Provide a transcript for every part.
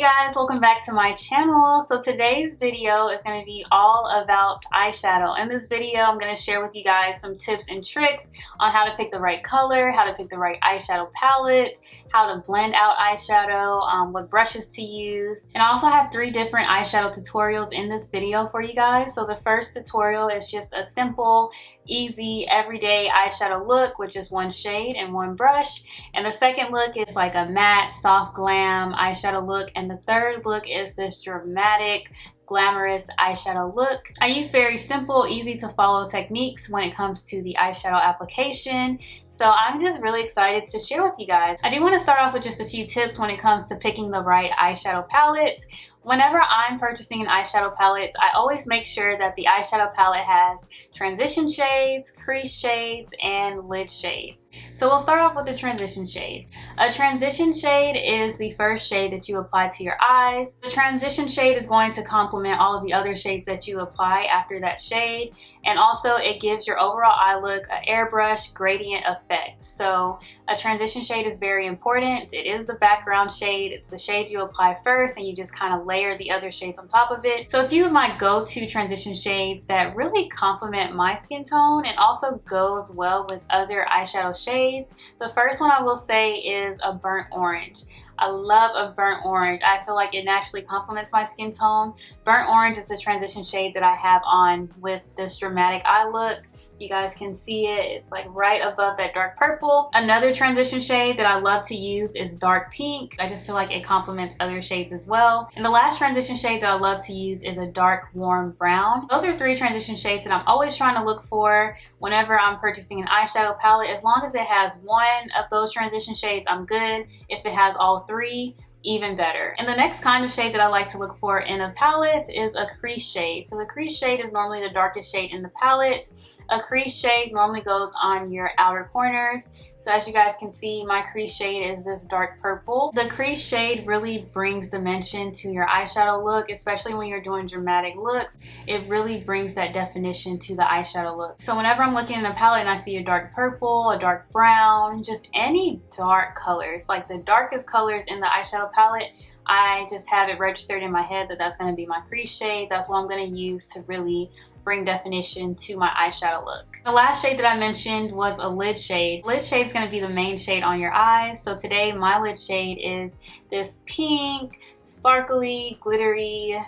guys, welcome back to my channel. So today's video is going to be all about eyeshadow. In this video, I'm going to share with you guys some tips and tricks on how to pick the right color, how to pick the right eyeshadow palette, how to blend out eyeshadow, what brushes to use. And I also have 3 different eyeshadow tutorials in this video for you guys. So the first tutorial is just a simple, easy, everyday eyeshadow look with just 1 shade and 1 brush. And the second look is like a matte, soft glam eyeshadow look. And the third look is this dramatic, glamorous eyeshadow look. I use very simple, easy to follow techniques when it comes to the eyeshadow application. So I'm just really excited to share with you guys. I do want to start off with just a few tips when it comes to picking the right eyeshadow palette. Whenever I'm purchasing an eyeshadow palette, I always make sure that the eyeshadow palette has transition shades, crease shades, and lid shades. So we'll start off with the transition shade. A transition shade is the first shade that you apply to your eyes. The transition shade is going to complement all of the other shades that you apply after that shade. And also it gives your overall eye look an airbrush gradient effect. So a transition shade is very important. It is the background shade. It's the shade you apply first and you just kind of layer the other shades on top of it. So a few of my go-to transition shades that really complement my skin tone and also goes well with other eyeshadow shades. The first one I will say is a burnt orange. I love a burnt orange. I feel like it naturally complements my skin tone. Burnt orange is a transition shade that I have on with this dramatic eye look. You guys can see it. It's like right above that dark purple. Another transition shade that I love to use is dark pink. I just feel like it complements other shades as well. And the last transition shade that I love to use is a dark warm brown. Those are 3 transition shades that I'm always trying to look for whenever I'm purchasing an eyeshadow palette. As long as it has one of those transition shades, I'm good. If it has all 3, even better. And the next kind of shade that I like to look for in a palette is a crease shade. So the crease shade is normally the darkest shade in the palette. A crease shade normally goes on your outer corners. So as you guys can see, my crease shade is this dark purple. The crease shade really brings dimension to your eyeshadow look, especially when you're doing dramatic looks. It really brings that definition to the eyeshadow look. So whenever I'm looking in a palette and I see a dark purple, a dark brown, just any dark colors, like the darkest colors in the eyeshadow palette, I just have it registered in my head that that's going to be my crease shade. That's what I'm going to use to really bring definition to my eyeshadow look. The last shade that I mentioned was a lid shade. Lid shade is going to be the main shade on your eyes. So today my lid shade is this pink, sparkly, glittery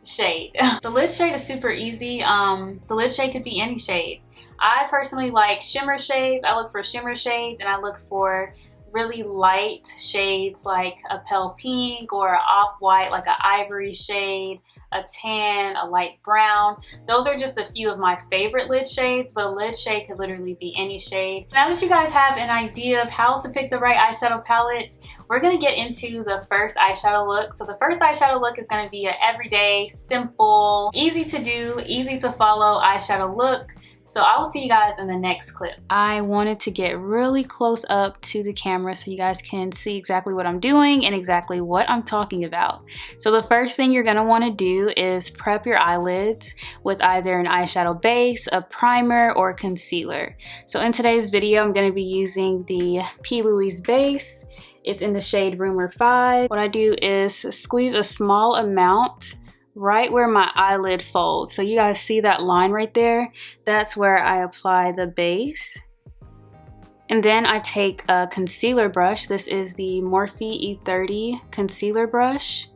shade. The lid shade is super easy. The lid shade could be any shade. I personally like shimmer shades. I look for shimmer shades and I look for really light shades like a pale pink or off-white, like an ivory shade, a tan, a light brown. Those are just a few of my favorite lid shades, but a lid shade could literally be any shade. Now that you guys have an idea of how to pick the right eyeshadow palette, we're gonna get into the first eyeshadow look. So the first eyeshadow look is gonna be an everyday, simple, easy to do, easy to follow eyeshadow look. So I will see you guys in the next clip. I wanted to get really close up to the camera so you guys can see exactly what I'm doing and exactly what I'm talking about. So the first thing you're going to want to do is prep your eyelids with either an eyeshadow base, a primer, or concealer. So in today's video, I'm going to be using the Louise base. It's in the shade Rumour 5. What I do is squeeze a small amount right where my eyelid folds. So you guys see that line right there? That's where I apply the base. And then I take a concealer brush. This is the Morphe E30 concealer brush.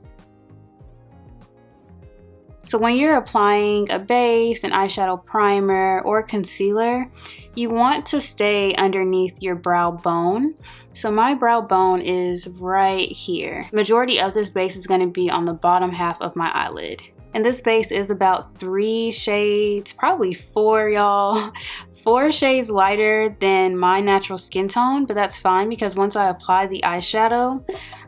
So when you're applying a base, an eyeshadow primer, or concealer, you want to stay underneath your brow bone. So my brow bone is right here. Majority of this base is going to be on the bottom half of my eyelid. And this base is about 3 shades, probably 4, y'all. 4 shades lighter than my natural skin tone, but that's fine because once I apply the eyeshadow,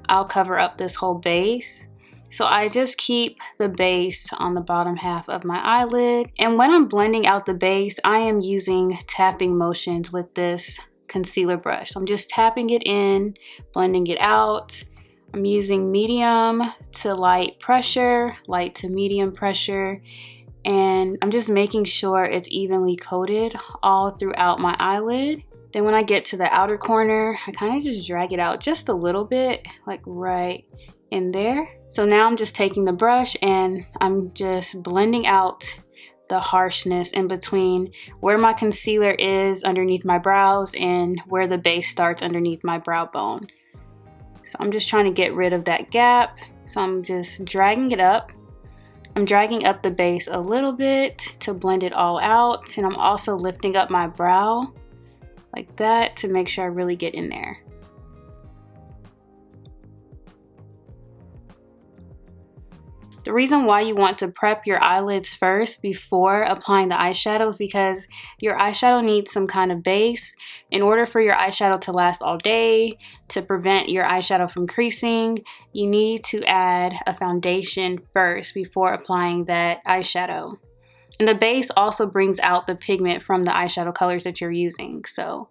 I'll cover up this whole base. So I just keep the base on the bottom half of my eyelid. And when I'm blending out the base, I am using tapping motions with this concealer brush. So I'm just tapping it in, blending it out. I'm using medium to light pressure, light to medium pressure. And I'm just making sure it's evenly coated all throughout my eyelid. Then when I get to the outer corner, I kind of just drag it out just a little bit, like right in there. So now I'm just taking the brush and I'm just blending out the harshness in between where my concealer is underneath my brows and where the base starts underneath my brow bone. So I'm just trying to get rid of that gap. So I'm just dragging it up. I'm dragging up the base a little bit to blend it all out. And I'm also lifting up my brow like that to make sure I really get in there. The reason why you want to prep your eyelids first before applying the eyeshadow is because your eyeshadow needs some kind of base. In order for your eyeshadow to last all day, to prevent your eyeshadow from creasing, you need to add a foundation first before applying that eyeshadow. And the base also brings out the pigment from the eyeshadow colors that you're using. So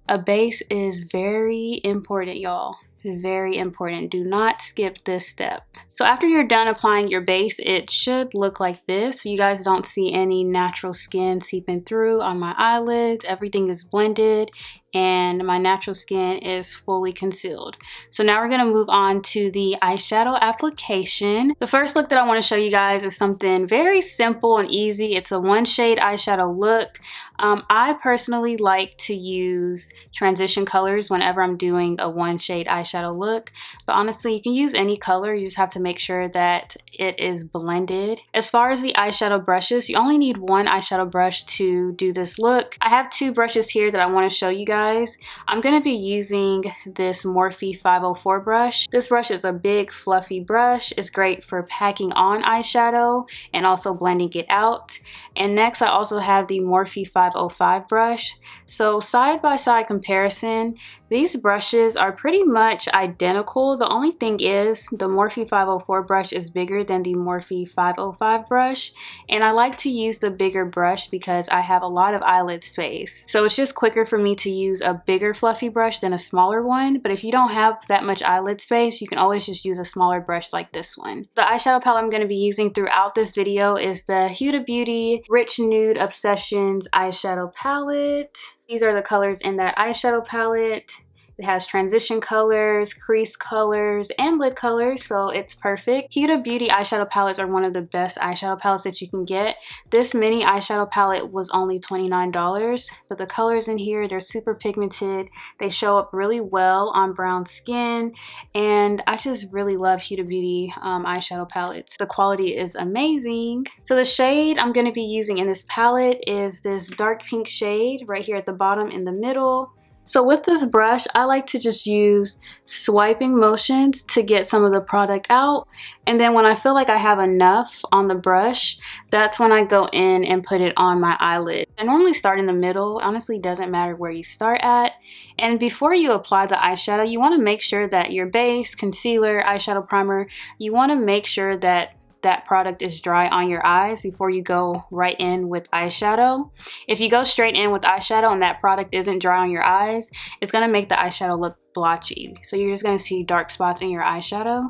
a base is very important, y'all. Very important. Do not skip this step. So after you're done applying your base, it should look like this. You guys don't see any natural skin seeping through on my eyelids. Everything is blended and my natural skin is fully concealed. So now we're going to move on to the eyeshadow application. The first look that I want to show you guys is something very simple and easy. It's a one shade eyeshadow look. I personally like to use transition colors whenever I'm doing a one shade eyeshadow look, but honestly you can use any color. You just have to make sure that it is blended. As far as the eyeshadow brushes, you only need one eyeshadow brush to do this look. I have two brushes here that I want to show you guys. I'm going to be using this Morphe 504 brush. This brush is a big fluffy brush. It's great for packing on eyeshadow and also blending it out. And next I also have the Morphe 505 brush. So side by side comparison, these brushes are pretty much identical. The only thing is the Morphe 504 brush is bigger than the Morphe 505 brush. And I like to use the bigger brush because I have a lot of eyelid space. So it's just quicker for me to use a bigger fluffy brush than a smaller one. But if you don't have that much eyelid space, you can always just use a smaller brush like this one. The eyeshadow palette I'm going to be using throughout this video is the Huda Beauty Rich Nude Obsessions eyeshadow palette. These are the colors in that eyeshadow palette. It has transition colors, crease colors, and lid colors, so it's perfect. Huda Beauty eyeshadow palettes are one of the best eyeshadow palettes that you can get. This mini eyeshadow palette was only $29, but the colors in here, they're super pigmented. They show up really well on brown skin, and I just really love Huda Beauty eyeshadow palettes. The quality is amazing. So the shade I'm going to be using in this palette is this dark pink shade right here at the bottom in the middle. So with this brush, I like to just use swiping motions to get some of the product out. And then when I feel like I have enough on the brush, that's when I go in and put it on my eyelid. I normally start in the middle. Honestly, it doesn't matter where you start at. And before you apply the eyeshadow, you want to make sure that your base, concealer, eyeshadow primer, you want to make sure that that product is dry on your eyes before you go right in with eyeshadow. If you go straight in with eyeshadow and that product isn't dry on your eyes, it's going to make the eyeshadow look blotchy. So you're just going to see dark spots in your eyeshadow.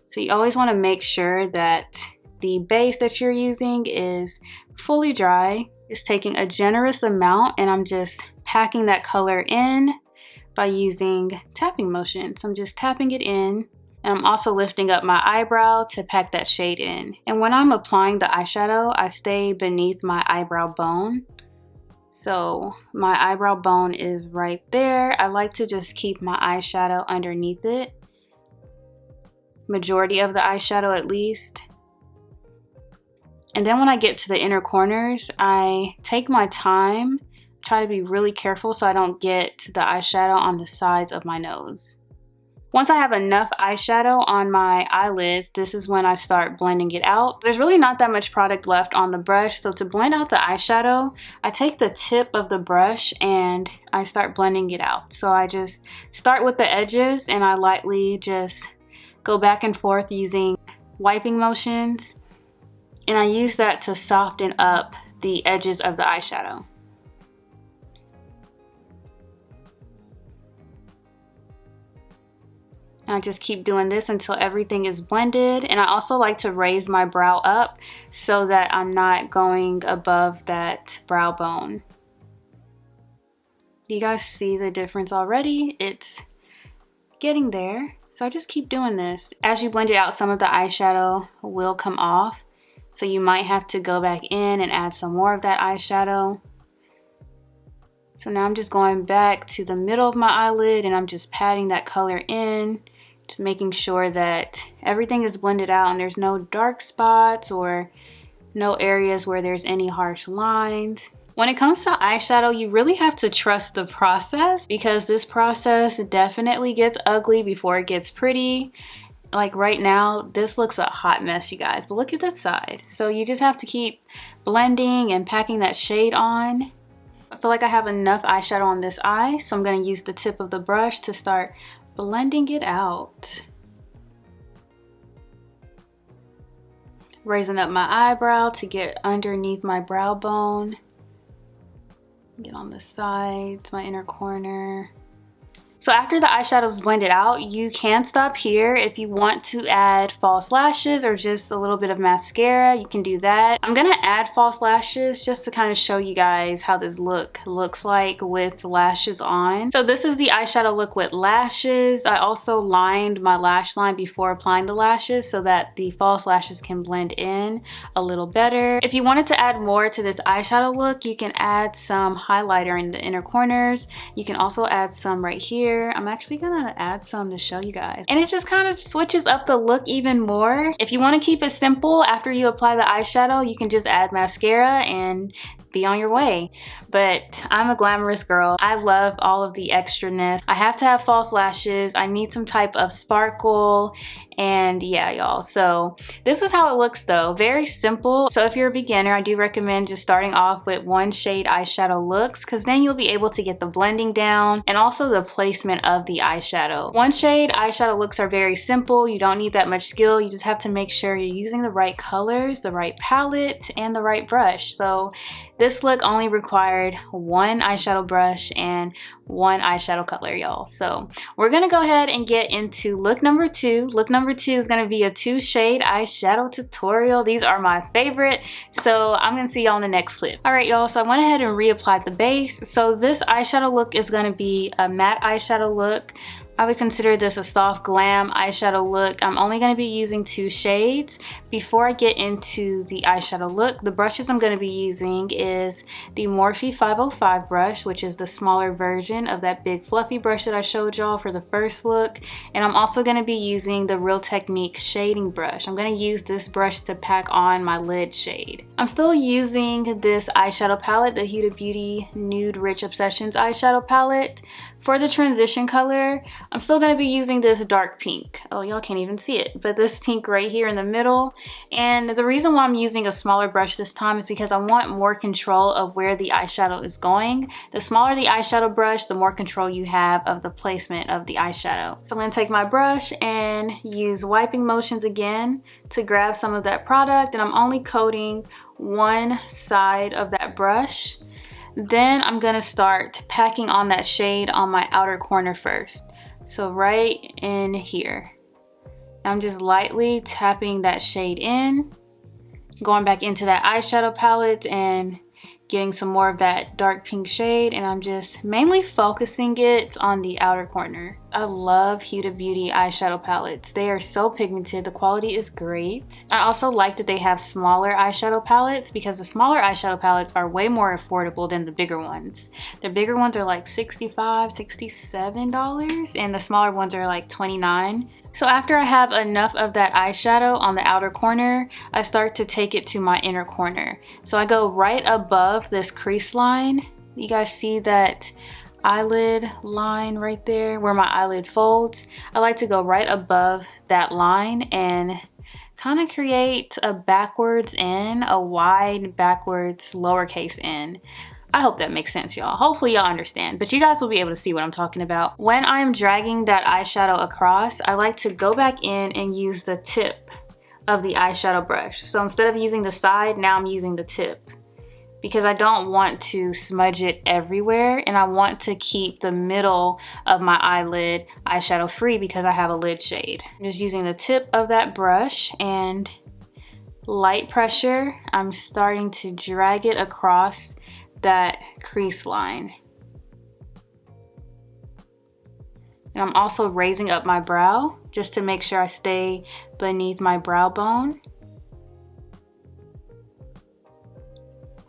So you always want to make sure that the base that you're using is fully dry. It's taking a generous amount and I'm just packing that color in by using tapping motion. So I'm just tapping it in. And I'm also lifting up my eyebrow to pack that shade in. And when I'm applying the eyeshadow, I stay beneath my eyebrow bone. So my eyebrow bone is right there. I like to just keep my eyeshadow underneath it. Majority of the eyeshadow at least. And then when I get to the inner corners, I take my time, try to be really careful so I don't get the eyeshadow on the sides of my nose. Once I have enough eyeshadow on my eyelids, this is when I start blending it out. There's really not that much product left on the brush, so to blend out the eyeshadow, I take the tip of the brush and I start blending it out. So I just start with the edges and I lightly just go back and forth using wiping motions. And I use that to soften up the edges of the eyeshadow. And I just keep doing this until everything is blended. And I also like to raise my brow up so that I'm not going above that brow bone. Do you guys see the difference already? It's getting there. So I just keep doing this. As you blend it out, some of the eyeshadow will come off. So you might have to go back in and add some more of that eyeshadow. So now I'm just going back to the middle of my eyelid and I'm just patting that color in. Just making sure that everything is blended out and there's no dark spots or no areas where there's any harsh lines. When it comes to eyeshadow, you really have to trust the process because this process definitely gets ugly before it gets pretty. Like right now, this looks a hot mess, you guys, but look at this side. So you just have to keep blending and packing that shade on. I feel like I have enough eyeshadow on this eye, so I'm going to use the tip of the brush to start blending it out. Raising up my eyebrow to get underneath my brow bone. Get on the sides, my inner corner. So after the eyeshadow is blended out, you can stop here. If you want to add false lashes or just a little bit of mascara, you can do that. I'm gonna add false lashes just to kind of show you guys how this look looks like with lashes on. So this is the eyeshadow look with lashes. I also lined my lash line before applying the lashes so that the false lashes can blend in a little better. If you wanted to add more to this eyeshadow look, you can add some highlighter in the inner corners. You can also add some right here. I'm actually gonna add some to show you guys. And it just kind of switches up the look even more. If you want to keep it simple, after you apply the eyeshadow, you can just add mascara and be on your way. But I'm a glamorous girl. I love all of the extraness. I have to have false lashes. I need some type of sparkle. And yeah, y'all. So this is how it looks though. Very simple. So if you're a beginner, I do recommend just starting off with one shade eyeshadow looks because then you'll be able to get the blending down and also the placement of the eyeshadow. One shade eyeshadow looks are very simple. You don't need that much skill. You just have to make sure you're using the right colors, the right palette, and the right brush. So this look only required one eyeshadow brush and one eyeshadow color, y'all. So we're gonna go ahead and get into look number two. Look number two is gonna be a 2-shade eyeshadow tutorial. These are my favorite. So I'm gonna see y'all in the next clip. All right, y'all, so I went ahead and reapplied the base. So this eyeshadow look is gonna be a matte eyeshadow look. I would consider this a soft glam eyeshadow look. I'm only going to be using 2 shades. Before I get into the eyeshadow look, the brushes I'm going to be using is the Morphe 505 brush, which is the smaller version of that big fluffy brush that I showed y'all for the first look. And I'm also going to be using the Real Technique shading brush. I'm going to use this brush to pack on my lid shade. I'm still using this eyeshadow palette, the Huda Beauty Nude Rich Obsessions eyeshadow palette. For the transition color, I'm still going to be using this dark pink. Oh, y'all can't even see it, but this pink right here in the middle. And the reason why I'm using a smaller brush this time is because I want more control of where the eyeshadow is going. The smaller the eyeshadow brush, the more control you have of the placement of the eyeshadow. So I'm going to take my brush and use wiping motions again to grab some of that product, and I'm only coating one side of that brush. Then I'm gonna start packing on that shade on my outer corner first. So right in here. I'm just lightly tapping that shade in, going back into that eyeshadow palette and getting some more of that dark pink shade, and I'm just mainly focusing it on the outer corner. I love Huda Beauty eyeshadow palettes. They are so pigmented. The quality is great. I also like that they have smaller eyeshadow palettes because the smaller eyeshadow palettes are way more affordable than the bigger ones. The bigger ones are like $65, $67, and the smaller ones are like $29. So after I have enough of that eyeshadow on the outer corner, I start to take it to my inner corner. So I go right above this crease line. You guys see that eyelid line right there where my eyelid folds? I like to go right above that line and kind of create a backwards N, a wide backwards lowercase n. I hope that makes sense, y'all. Hopefully y'all understand, but you guys will be able to see what I'm talking about. When I'm dragging that eyeshadow across, I like to go back in and use the tip of the eyeshadow brush. So instead of using the side, now I'm using the tip because I don't want to smudge it everywhere, and I want to keep the middle of my eyelid eyeshadow free because I have a lid shade. I'm just using the tip of that brush and light pressure. I'm starting to drag it across that crease line. And I'm also raising up my brow just to make sure I stay beneath my brow bone.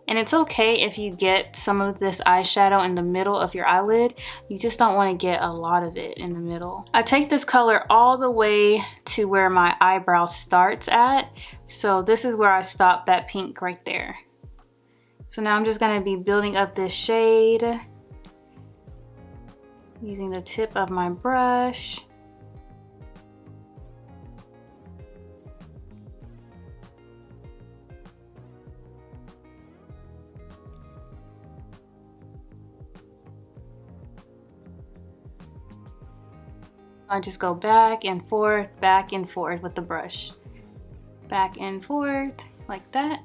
And it's okay if you get some of this eyeshadow in the middle of your eyelid. You just don't want to get a lot of it in the middle. I take this color all the way to where my eyebrow starts at. So this is where I stop that pink right there. So now I'm just going to be building up this shade using the tip of my brush. I just go back and forth with the brush. Back and forth like that.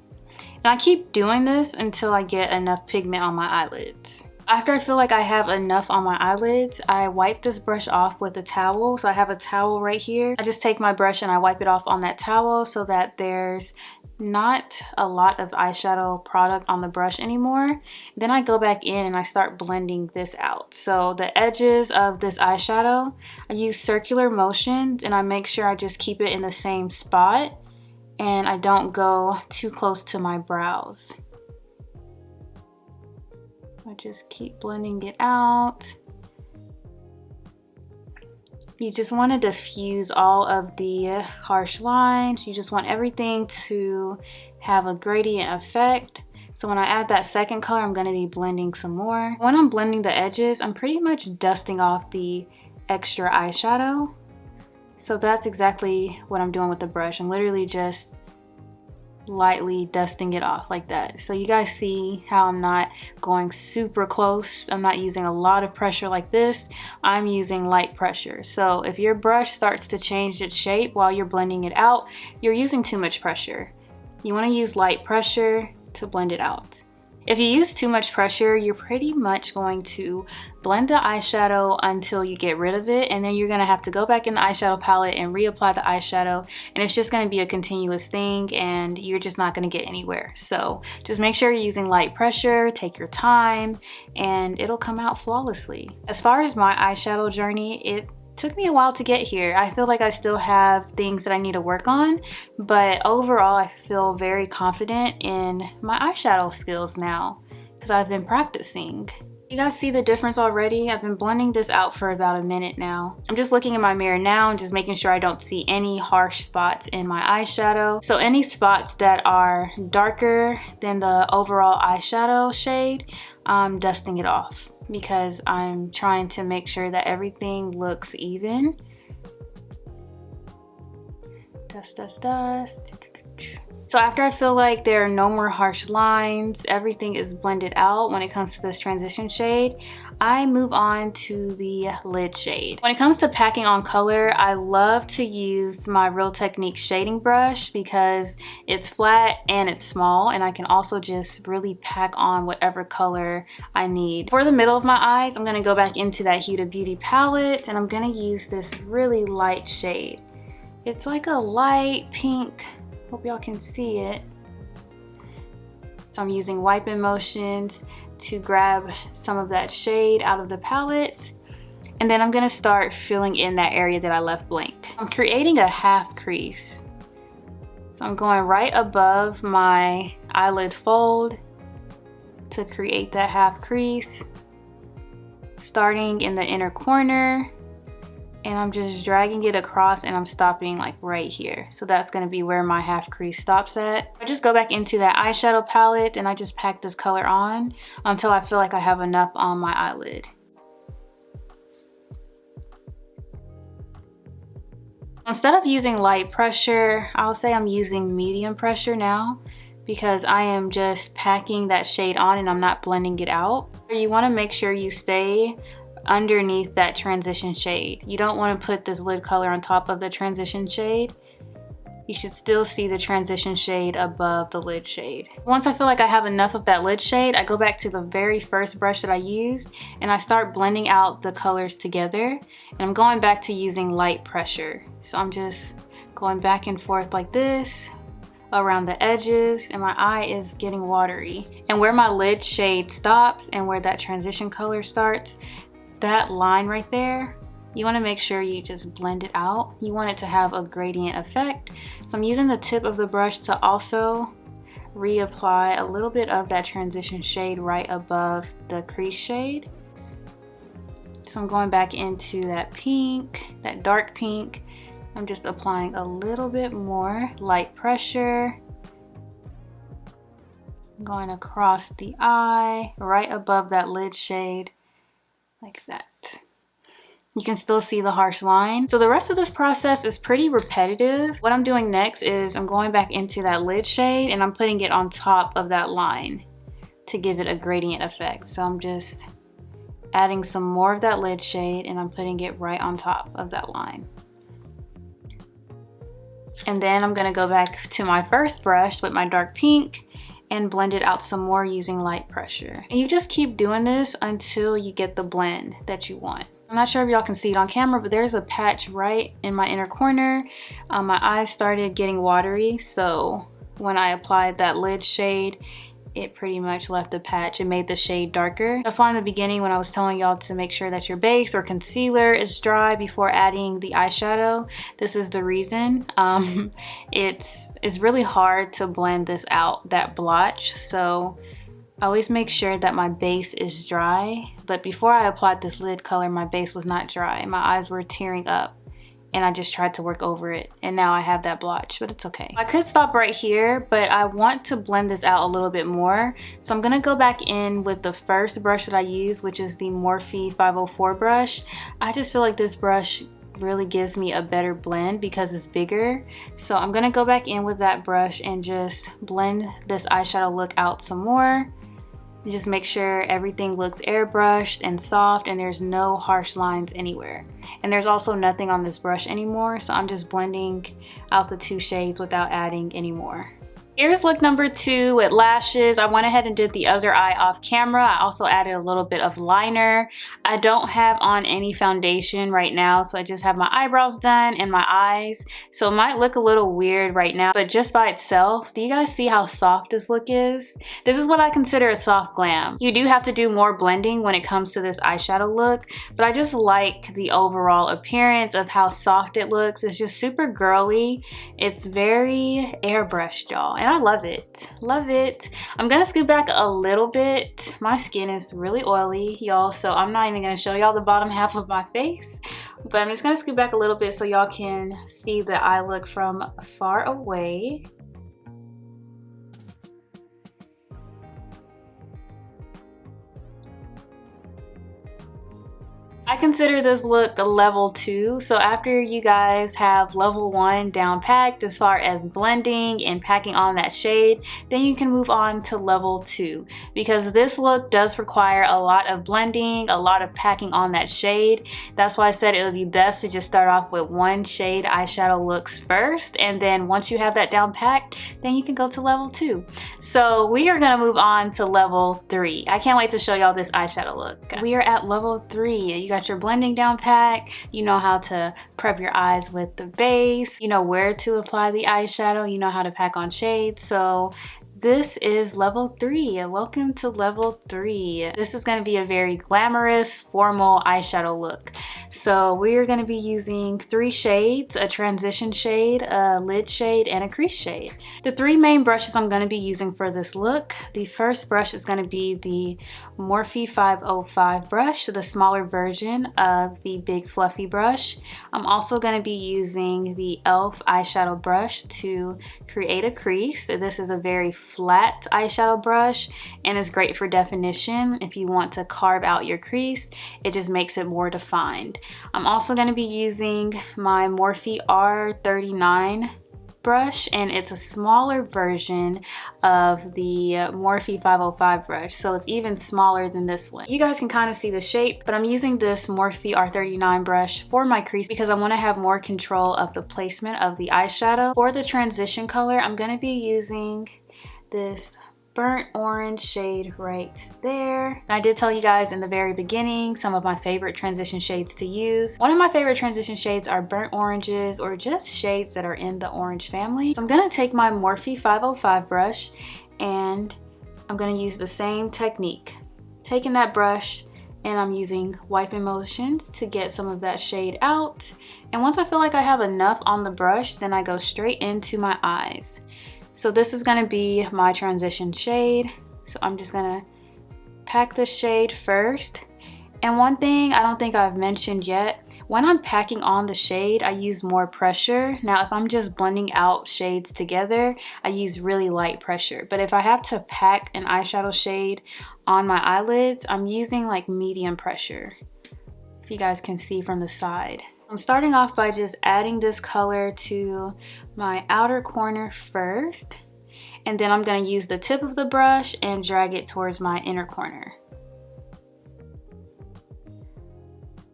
And I keep doing this until I get enough pigment on my eyelids. After I feel like I have enough on my eyelids, I wipe this brush off with a towel. So I have a towel right here. I just take my brush and I wipe it off on that towel so that there's not a lot of eyeshadow product on the brush anymore. Then I go back in and I start blending this out. So the edges of this eyeshadow, I use circular motions and I make sure I just keep it in the same spot and I don't go too close to my brows. I just keep blending it out. You just want to diffuse all of the harsh lines. You just want everything to have a gradient effect. So when I add that second color, I'm going to be blending some more. When I'm blending the edges, I'm pretty much dusting off the extra eyeshadow. So that's exactly what I'm doing with the brush. I'm literally just lightly dusting it off like that. So you guys see how I'm not going super close. I'm not using a lot of pressure like this. I'm using light pressure. So if your brush starts to change its shape while you're blending it out, you're using too much pressure. You want to use light pressure to blend it out. If you use too much pressure, you're pretty much going to blend the eyeshadow until you get rid of it, and then you're going to have to go back in the eyeshadow palette and reapply the eyeshadow, and it's just going to be a continuous thing and you're just not going to get anywhere. So just make sure you're using light pressure, take your time, and it'll come out flawlessly. As far as my eyeshadow journey, it took me a while to get here. I feel like I still have things that I need to work on, but overall I feel very confident in my eyeshadow skills now because I've been practicing. You guys see the difference already? I've been blending this out for about a minute now. I'm just looking in my mirror now and just making sure I don't see any harsh spots in my eyeshadow. So any spots that are darker than the overall eyeshadow shade, I'm dusting it off because I'm trying to make sure that everything looks even. Dust, dust, dust. So after I feel like there are no more harsh lines, everything is blended out when it comes to this transition shade, I move on to the lid shade. When it comes to packing on color, I love to use my Real Technique shading brush because it's flat and it's small, and I can also just really pack on whatever color I need. For the middle of my eyes, I'm going to go back into that Huda Beauty palette and I'm going to use this really light shade. It's like a light pink. Hope y'all can see it. So I'm using wiping motions to grab some of that shade out of the palette. And then I'm gonna start filling in that area that I left blank. I'm creating a half crease. So I'm going right above my eyelid fold to create that half crease. Starting in the inner corner. And I'm just dragging it across and I'm stopping like right here. So that's gonna be where my half crease stops at. I just go back into that eyeshadow palette and I just pack this color on until I feel like I have enough on my eyelid. Instead of using light pressure, I'll say I'm using medium pressure now because I am just packing that shade on and I'm not blending it out. You wanna make sure you stay underneath that transition shade. You don't want to put this lid color on top of the transition shade. You should still see the transition shade above the lid shade. Once I feel like I have enough of that lid shade, I go back to the very first brush that I used and I start blending out the colors together. And I'm going back to using light pressure. So I'm just going back and forth like this around the edges, and my eye is getting watery. And where my lid shade stops and where that transition color starts, that line right there, you want to make sure you just blend it out. You want it to have a gradient effect. So I'm using the tip of the brush to also reapply a little bit of that transition shade right above the crease shade. So I'm going back into that pink, that dark pink. I'm just applying a little bit more light pressure. Going across the eye, right above that lid shade, like that. You can still see the harsh line. So the rest of this process is pretty repetitive. What I'm doing next is I'm going back into that lid shade and I'm putting it on top of that line to give it a gradient effect. So I'm just adding some more of that lid shade and I'm putting it right on top of that line. And then I'm gonna go back to my first brush with my dark pink and blend it out some more using light pressure. And you just keep doing this until you get the blend that you want. I'm not sure if y'all can see it on camera, but there's a patch right in my inner corner. My eyes started getting watery, so when I applied that lid shade, it pretty much left a patch and made the shade darker. That's why in the beginning when I was telling y'all to make sure that your base or concealer is dry before adding the eyeshadow, this is the reason. It's really hard to blend this out, that blotch, so I always make sure that my base is dry. But before I applied this lid color, my base was not dry. My eyes were tearing up and I just tried to work over it. And now I have that blotch, but it's okay. I could stop right here, but I want to blend this out a little bit more. So I'm gonna go back in with the first brush that I use, which is the Morphe 504 brush. I just feel like this brush really gives me a better blend because it's bigger. So I'm gonna go back in with that brush and just blend this eyeshadow look out some more. And just make sure everything looks airbrushed and soft and there's no harsh lines anywhere. And there's also nothing on this brush anymore, so I'm just blending out the two shades without adding any more. Here's look number 2 with lashes. I went ahead and did the other eye off camera. I also added a little bit of liner. I don't have on any foundation right now, so I just have my eyebrows done and my eyes. So it might look a little weird right now, but just by itself, do you guys see how soft this look is? This is what I consider a soft glam. You do have to do more blending when it comes to this eyeshadow look, but I just like the overall appearance of how soft it looks. It's just super girly. It's very airbrushed, y'all. And I love it. Love it. I'm gonna scoot back a little bit. My skin is really oily, y'all, so I'm not even gonna show y'all the bottom half of my face, but I'm just gonna scoot back a little bit so y'all can see the eye look from far away. I consider this look a level 2. So after you guys have level 1 down packed as far as blending and packing on that shade, then you can move on to level 2, because this look does require a lot of blending, a lot of packing on that shade. That's why I said it would be best to just start off with one shade eyeshadow looks first, and then once you have that down packed, then you can go to level 2. So we are gonna move on to level 3. I can't wait to show y'all this eyeshadow look. We are at level 3. You got your blending down pat, you know how to prep your eyes with the base, you know where to apply the eyeshadow, you know how to pack on shades. So this is level 3. Welcome to level 3. This is going to be a very glamorous, formal eyeshadow look. So we are going to be using 3 shades, a transition shade, a lid shade, and a crease shade. The 3 main brushes I'm going to be using for this look, the first brush is going to be the Morphe 505 brush, the smaller version of the big fluffy brush. I'm also going to be using the e.l.f. eyeshadow brush to create a crease. This is a very flat eyeshadow brush and is great for definition. If you want to carve out your crease, it just makes it more defined. I'm also going to be using my Morphe R39 brush, and it's a smaller version of the Morphe 505 brush, so it's even smaller than this one. You guys can kind of see the shape, but I'm using this Morphe R39 brush for my crease because I want to have more control of the placement of the eyeshadow. For the transition color, I'm going to be using this burnt orange shade right there. And I did tell you guys in the very beginning some of my favorite transition shades to use. One of my favorite transition shades are burnt oranges, or just shades that are in the orange family. So I'm gonna take my Morphe 505 brush and I'm gonna use the same technique, taking that brush and I'm using wiping motions to get some of that shade out. And once I feel like I have enough on the brush, then I go straight into my eyes. So this is going to be my transition shade. So I'm just going to pack the shade first. And one thing I don't think I've mentioned yet, when I'm packing on the shade, I use more pressure. Now, if I'm just blending out shades together, I use really light pressure. But if I have to pack an eyeshadow shade on my eyelids, I'm using like medium pressure, if you guys can see from the side. I'm starting off by just adding this color to my outer corner first, and then I'm going to use the tip of the brush and drag it towards my inner corner.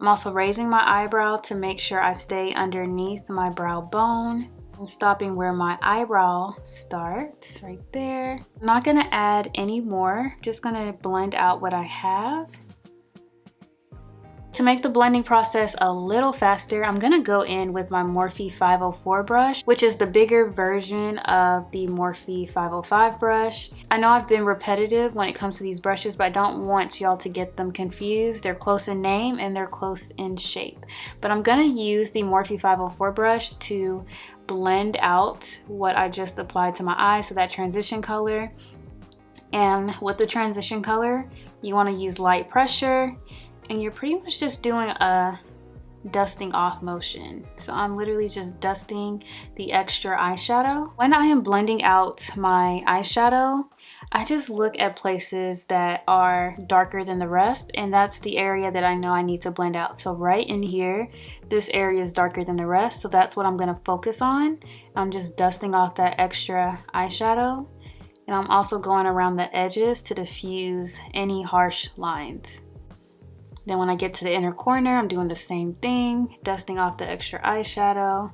I'm also raising my eyebrow to make sure I stay underneath my brow bone. I'm stopping where my eyebrow starts, right there. I'm not gonna add any more, just gonna blend out what I have. To make the blending process a little faster, I'm gonna go in with my Morphe 504 brush, which is the bigger version of the Morphe 505 brush. I know I've been repetitive when it comes to these brushes, but I don't want y'all to get them confused. They're close in name and they're close in shape. But I'm gonna use the Morphe 504 brush to blend out what I just applied to my eye, so that transition color. And with the transition color, you wanna use light pressure, and you're pretty much just doing a dusting off motion. So I'm literally just dusting the extra eyeshadow. When I am blending out my eyeshadow, I just look at places that are darker than the rest, and that's the area that I know I need to blend out. So right in here, this area is darker than the rest, so that's what I'm gonna focus on. I'm just dusting off that extra eyeshadow, and I'm also going around the edges to diffuse any harsh lines. Then when I get to the inner corner, I'm doing the same thing, dusting off the extra eyeshadow.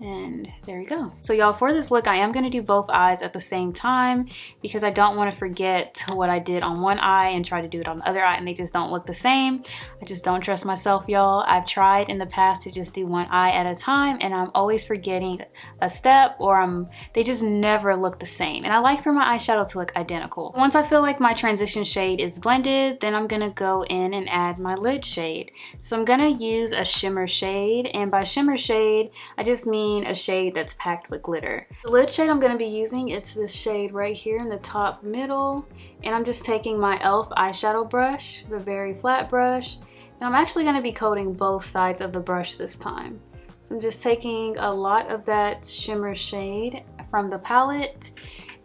And there we go. So y'all, for this look, I am gonna do both eyes at the same time because I don't wanna forget what I did on one eye and try to do it on the other eye and they just don't look the same. I just don't trust myself, y'all. I've tried in the past to just do one eye at a time and I'm always forgetting a step, or they just never look the same. And I like for my eyeshadow to look identical. Once I feel like my transition shade is blended, then I'm gonna go in and add my lid shade. So I'm gonna use a shimmer shade, and by shimmer shade, I just mean a shade that's packed with glitter. The lid shade I'm going to be using, it's this shade right here in the top middle, and I'm just taking my e.l.f. eyeshadow brush, the very flat brush, and I'm actually going to be coating both sides of the brush this time. So I'm just taking a lot of that shimmer shade from the palette,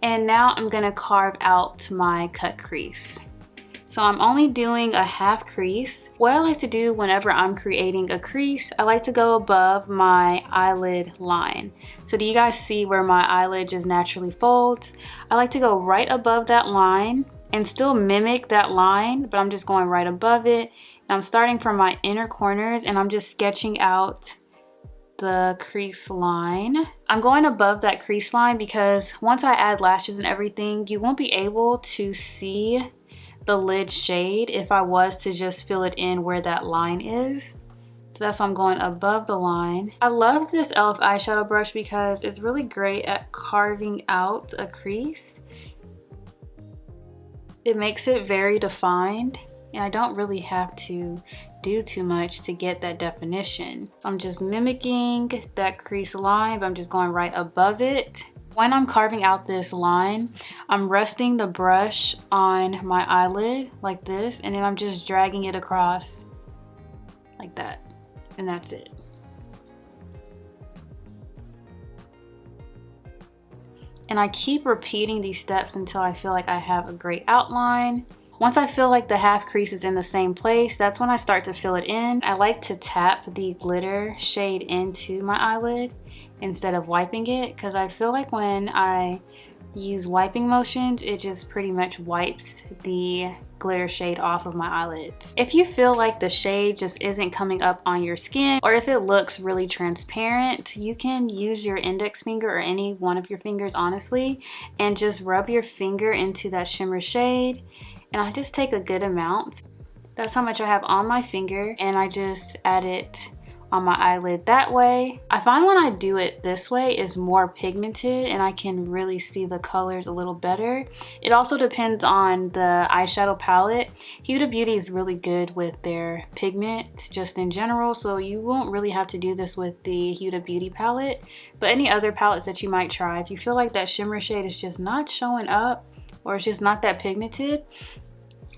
and now I'm going to carve out my cut crease. So I'm only doing a half crease. What I like to do whenever I'm creating a crease, I like to go above my eyelid line. So do you guys see where my eyelid just naturally folds? I like to go right above that line and still mimic that line, but I'm just going right above it. And I'm starting from my inner corners and I'm just sketching out the crease line. I'm going above that crease line because once I add lashes and everything, you won't be able to see the lid shade if I was to just fill it in where that line is. So that's why I'm going above the line. I love this e.l.f. eyeshadow brush because it's really great at carving out a crease. It makes it very defined, and I don't really have to do too much to get that definition. I'm just mimicking that crease line, but I'm just going right above it. When I'm carving out this line, I'm resting the brush on my eyelid like this, and then I'm just dragging it across like that, and that's it. And I keep repeating these steps until I feel like I have a great outline. Once I feel like the half crease is in the same place, that's when I start to fill it in. I like to tap the glitter shade into my eyelid instead of wiping it, because I feel like when I use wiping motions, it just pretty much wipes the glitter shade off of my eyelids. If you feel like the shade just isn't coming up on your skin, or if it looks really transparent, you can use your index finger or any one of your fingers, honestly, and just rub your finger into that shimmer shade. And I just take a good amount. That's how much I have on my finger, and I just add it on my eyelid that way. I find when I do it this way it's more pigmented and I can really see the colors a little better. It also depends on the eyeshadow palette. Huda Beauty is really good with their pigment just in general, so you won't really have to do this with the Huda Beauty palette. But any other palettes that you might try, if you feel like that shimmer shade is just not showing up or it's just not that pigmented,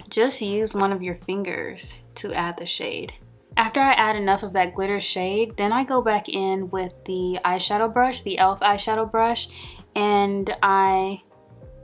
just use one of your fingers to add the shade. After I add enough of that glitter shade, then I go back in with the eyeshadow brush, the e.l.f. eyeshadow brush, and I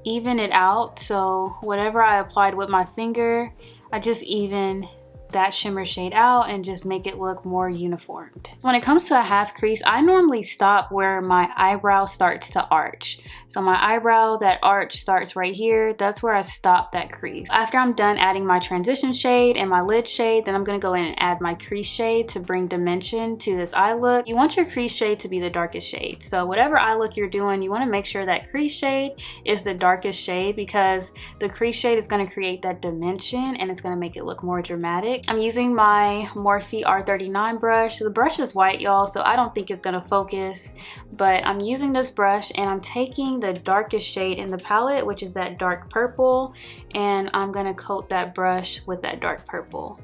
even it out. So whatever I applied with my finger, I just even that shimmer shade out and just make it look more uniformed. When it comes to a half crease, I normally stop where my eyebrow starts to arch. So my eyebrow, that arch starts right here. That's where I stop that crease. After I'm done adding my transition shade and my lid shade, then I'm gonna go in and add my crease shade to bring dimension to this eye look. You want your crease shade to be the darkest shade. So whatever eye look you're doing, you wanna make sure that crease shade is the darkest shade, because the crease shade is gonna create that dimension and it's gonna make it look more dramatic. I'm using my Morphe R39 brush. The brush is white, y'all, so I don't think it's gonna focus, but I'm using this brush and I'm taking the darkest shade in the palette, which is that dark purple, and I'm gonna coat that brush with that dark purple.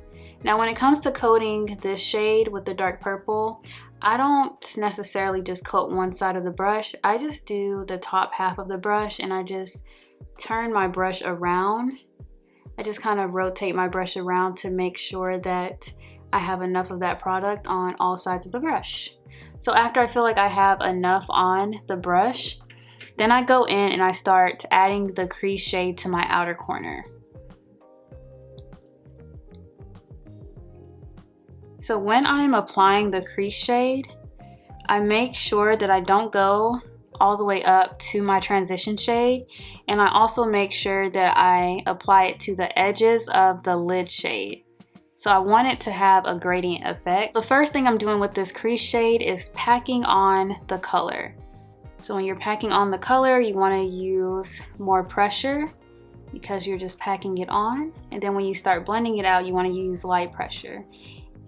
Now when it comes to coating this shade with the dark purple, I don't necessarily just coat one side of the brush. I just do the top half of the brush and I just turn my brush around. I just kind of rotate my brush around to make sure that I have enough of that product on all sides of the brush. So after I feel like I have enough on the brush, then I go in and I start adding the crease shade to my outer corner. So when I'm applying the crease shade, I make sure that I don't go all the way up to my transition shade, and I also make sure that I apply it to the edges of the lid shade. So I want it to have a gradient effect. The first thing I'm doing with this crease shade is packing on the color. So when you're packing on the color, you want to use more pressure because you're just packing it on, and then when you start blending it out, you want to use light pressure.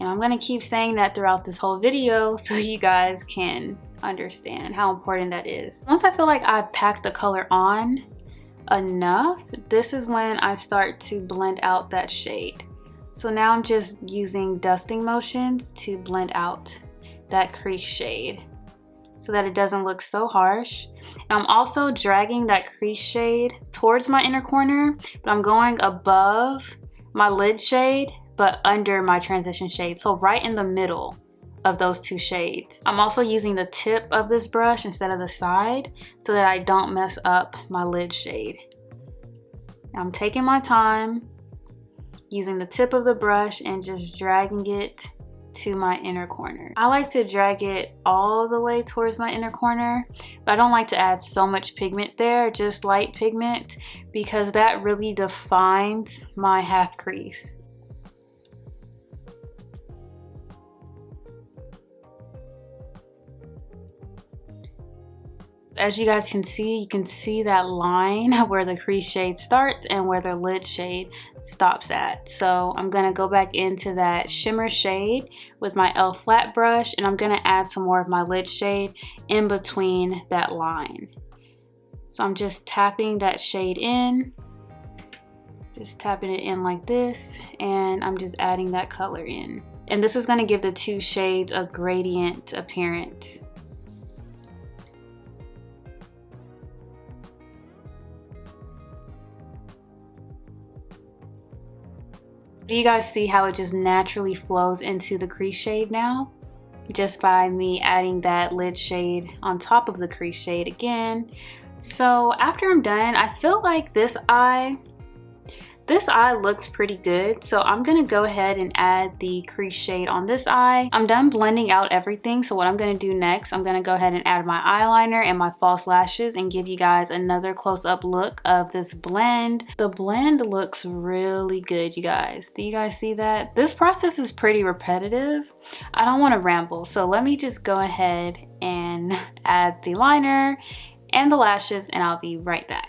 And I'm going to keep saying that throughout this whole video so you guys can understand how important that is. Once I feel like I've packed the color on enough, this is when I start to blend out that shade. So now I'm just using dusting motions to blend out that crease shade so that it doesn't look so harsh. And I'm also dragging that crease shade towards my inner corner, but I'm going above my lid shade but under my transition shade, so right in the middle of those two shades. I'm also using the tip of this brush instead of the side so that I don't mess up my lid shade. I'm taking my time using the tip of the brush and just dragging it to my inner corner. I like to drag it all the way towards my inner corner, but I don't like to add so much pigment there, just light pigment, because that really defines my half crease. As you guys can see, you can see that line where the crease shade starts and where the lid shade stops at. So I'm gonna go back into that shimmer shade with my e.l.f. flat brush, and I'm gonna add some more of my lid shade in between that line. So I'm just tapping that shade in, just tapping it in like this, and I'm just adding that color in. And this is gonna give the two shades a gradient appearance. Do you guys see how it just naturally flows into the crease shade now? Just by me adding that lid shade on top of the crease shade again. So after I'm done, I feel like this eye looks pretty good. So I'm gonna go ahead and add the crease shade on this eye. I'm done blending out everything. So what I'm gonna do next, I'm gonna go ahead and add my eyeliner and my false lashes and give you guys another close-up look of this blend. The blend looks really good, you guys. Do you guys see that? This process is pretty repetitive. I don't wanna ramble. So let me just go ahead and add the liner and the lashes, and I'll be right back.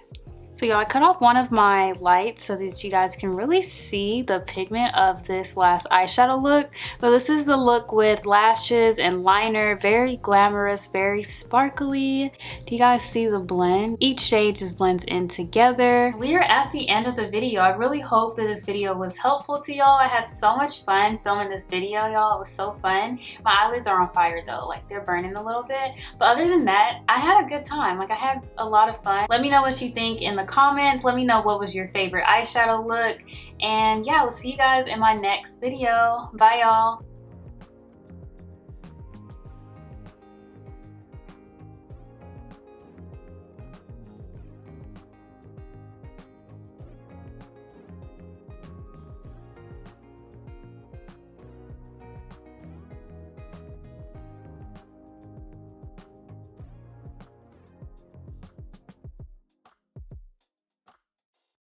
So y'all, I cut off one of my lights so that you guys can really see the pigment of this last eyeshadow look. But this is the look with lashes and liner, very glamorous, very sparkly. Do you guys see the blend? Each shade just blends in together. We are at the end of the video. I really hope that this video was helpful to y'all. I had so much fun filming this video, y'all. It was so fun. My eyelids are on fire though, like they're burning a little bit. But other than that, I had a good time. Like I had a lot of fun. Let me know what you think in the comments. Let me know what was your favorite eyeshadow look. And yeah, we'll see you guys in my next video. Bye y'all.